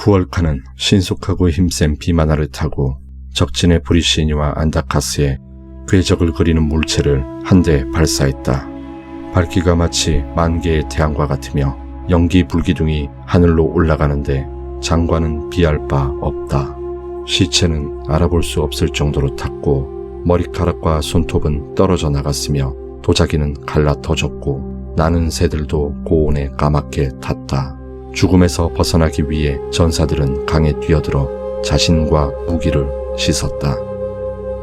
쿠얼카는 신속하고 힘센 비만화를 타고 적진의 브리시니와 안다카스에 궤적을 그리는 물체를 한 대 발사했다. 밝기가 마치 만 개의 태양과 같으며 연기 불기둥이 하늘로 올라가는데 장관은 비할 바 없다. 시체는 알아볼 수 없을 정도로 탔고 머리카락과 손톱은 떨어져 나갔으며 도자기는 갈라터졌고 나는 새들도 고온에 까맣게 탔다. 죽음에서 벗어나기 위해 전사들은 강에 뛰어들어 자신과 무기를 씻었다.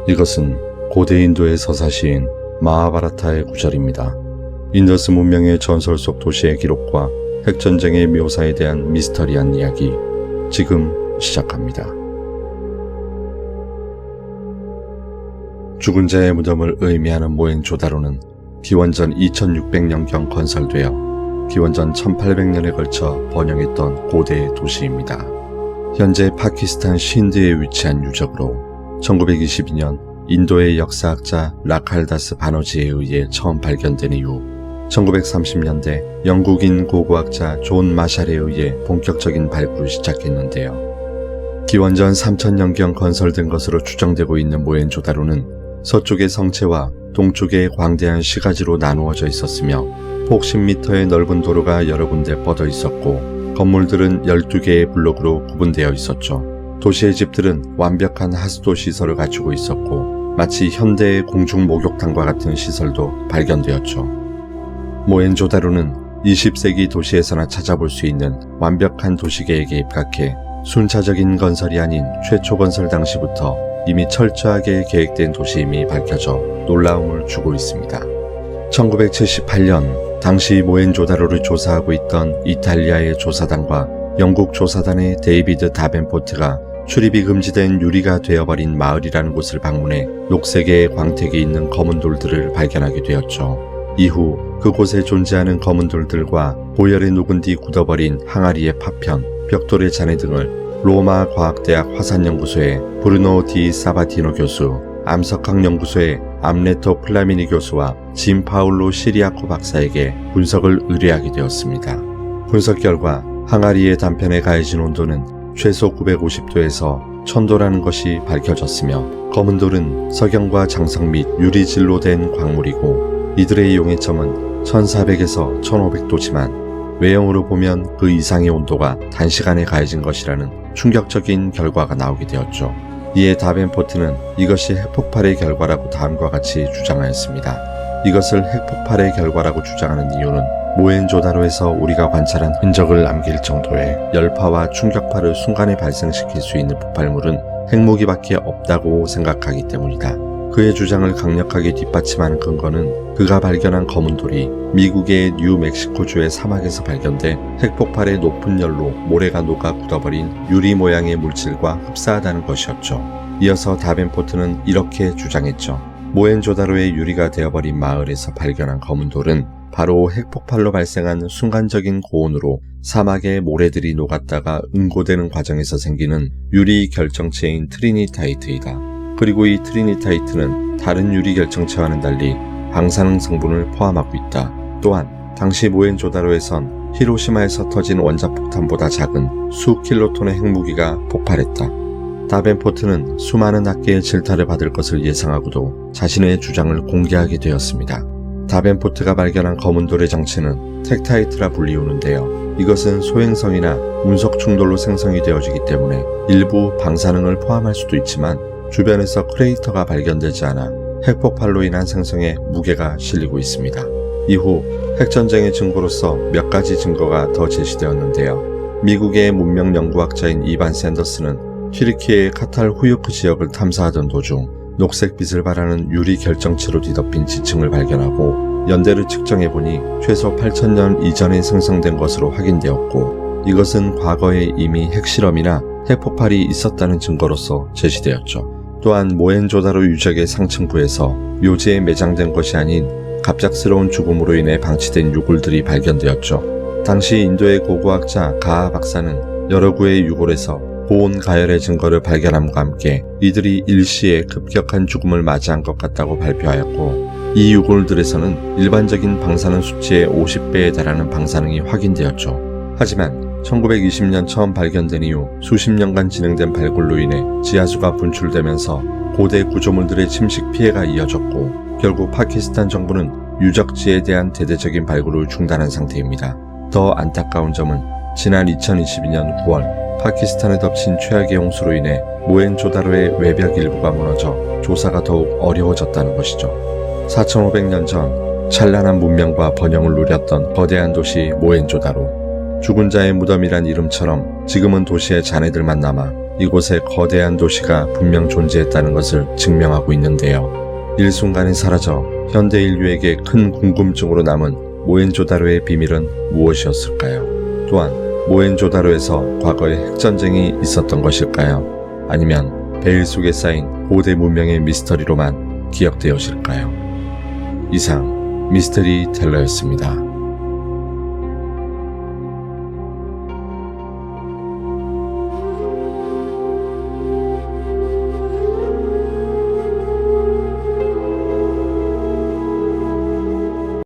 이것은 고대 인도의 서사시인 마하바라타의 구절입니다. 인더스 문명의 전설 속 도시의 기록과 핵전쟁의 묘사에 대한 미스터리한 이야기, 지금 시작합니다. 죽은 자의 무덤을 의미하는 모헨조다로는 기원전 2600년경 건설되어 기원전 1800년에 걸쳐 번영했던 고대 도시입니다. 현재 파키스탄 신드에 위치한 유적으로 1922년 인도의 역사학자 라칼다스 바너지에 의해 처음 발견된 이후 1930년대 영국인 고고학자 존 마샬에 의해 본격적인 발굴을 시작했는데요. 기원전 3000년경 건설된 것으로 추정되고 있는 모헨조다로는 서쪽의 성체와 동쪽의 광대한 시가지로 나누어져 있었으며 폭 10m의 넓은 도로가 여러 군데 뻗어 있었고 건물들은 12개의 블록으로 구분되어 있었죠. 도시의 집들은 완벽한 하수도 시설을 갖추고 있었고 마치 현대의 공중 목욕탕과 같은 시설도 발견되었죠. 모헨조다로는 20세기 도시에서나 찾아볼 수 있는 완벽한 도시계획에 입각해 순차적인 건설이 아닌 최초 건설 당시부터 이미 철저하게 계획된 도시임이 밝혀져 놀라움을 주고 있습니다. 1978년 당시 모헨조다로를 조사하고 있던 이탈리아의 조사단과 영국 조사단의 데이비드 다벤포트가 출입이 금지된 유리가 되어버린 마을이라는 곳을 방문해 녹색의 광택이 있는 검은 돌들을 발견하게 되었죠. 이후 그곳에 존재하는 검은 돌들과 고열에 녹은 뒤 굳어버린 항아리의 파편, 벽돌의 잔해 등을 로마 과학대학 화산연구소의 브루노 디 사바티노 교수, 암석학연구소의 암레토 플라미니 교수와 진 파울로 시리아코 박사에게 분석을 의뢰하게 되었습니다. 분석 결과 항아리의 단편에 가해진 온도는 최소 950도에서 1000도라는 것이 밝혀졌으며 검은 돌은 석영과 장석 및 유리질로 된 광물이고 이들의 용해점은 1400에서 1500도지만 외형으로 보면 그 이상의 온도가 단시간에 가해진 것이라는 충격적인 결과가 나오게 되었죠. 이에 다벤포트는 이것이 핵폭발의 결과라고 다음과 같이 주장하였습니다. 이것을 핵폭발의 결과라고 주장하는 이유는 모헨조다로에서 우리가 관찰한 흔적을 남길 정도의 열파와 충격파를 순간에 발생시킬 수 있는 폭발물은 핵무기밖에 없다고 생각하기 때문이다. 그의 주장을 강력하게 뒷받침하는 근거는 그가 발견한 검은 돌이 미국의 뉴멕시코주의 사막에서 발견돼 핵폭발의 높은 열로 모래가 녹아 굳어버린 유리 모양의 물질과 흡사하다는 것이었죠. 이어서 다벤포트는 이렇게 주장했죠. 모헨조다로의 유리가 되어버린 마을에서 발견한 검은 돌은 바로 핵폭발로 발생한 순간적인 고온으로 사막의 모래들이 녹았다가 응고되는 과정에서 생기는 유리 결정체인 트리니타이트이다. 그리고 이 트리니타이트는 다른 유리 결정체와는 달리 방사능 성분을 포함하고 있다. 또한 당시 모헨조다로에선 히로시마에서 터진 원자폭탄보다 작은 수킬로톤의 핵무기가 폭발했다. 다벤포트는 수많은 학계의 질타를 받을 것을 예상하고도 자신의 주장을 공개하게 되었습니다. 다벤포트가 발견한 검은 돌의 정체는 텍타이트라 불리우는데요. 이것은 소행성이나 운석 충돌로 생성이 되어지기 때문에 일부 방사능을 포함할 수도 있지만 주변에서 크레이터가 발견되지 않아 핵폭발로 인한 생성에 무게가 실리고 있습니다. 이후 핵전쟁의 증거로서 몇 가지 증거가 더 제시되었는데요. 미국의 문명 연구학자인 이반 샌더스는 튀르키예의 카탈 후유크 지역을 탐사하던 도중 녹색빛을 발하는 유리 결정체로 뒤덮인 지층을 발견하고 연대를 측정해보니 최소 8000년 이전에 생성된 것으로 확인되었고 이것은 과거에 이미 핵실험이나 핵폭발이 있었다는 증거로서 제시되었죠. 또한 모헨조다로 유적의 상층부에서 묘지에 매장된 것이 아닌 갑작스러운 죽음으로 인해 방치된 유골들이 발견되었죠. 당시 인도의 고고학자 가하 박사는 여러 구의 유골에서 고온 가열의 증거를 발견함과 함께 이들이 일시에 급격한 죽음을 맞이한 것 같다고 발표하였고 이 유골들에서는 일반적인 방사능 수치의 50배에 달하는 방사능이 확인되었죠. 하지만 1920년 처음 발견된 이후 수십 년간 진행된 발굴로 인해 지하수가 분출되면서 고대 구조물들의 침식 피해가 이어졌고 결국 파키스탄 정부는 유적지에 대한 대대적인 발굴을 중단한 상태입니다. 더 안타까운 점은 지난 2022년 9월 파키스탄을 덮친 최악의 홍수로 인해 모헨조다로의 외벽 일부가 무너져 조사가 더욱 어려워졌다는 것이죠. 4500년 전 찬란한 문명과 번영을 누렸던 거대한 도시 모헨조다로. 죽은 자의 무덤이란 이름처럼 지금은 도시의 잔해들만 남아 이곳에 거대한 도시가 분명 존재했다는 것을 증명하고 있는데요. 일순간에 사라져 현대 인류에게 큰 궁금증으로 남은 모헨조다로의 비밀은 무엇이었을까요? 또한 모헨조다로에서 과거에 핵전쟁이 있었던 것일까요? 아니면 베일 속에 쌓인 고대 문명의 미스터리로만 기억되어질까요? 이상 미스터리 텔러였습니다.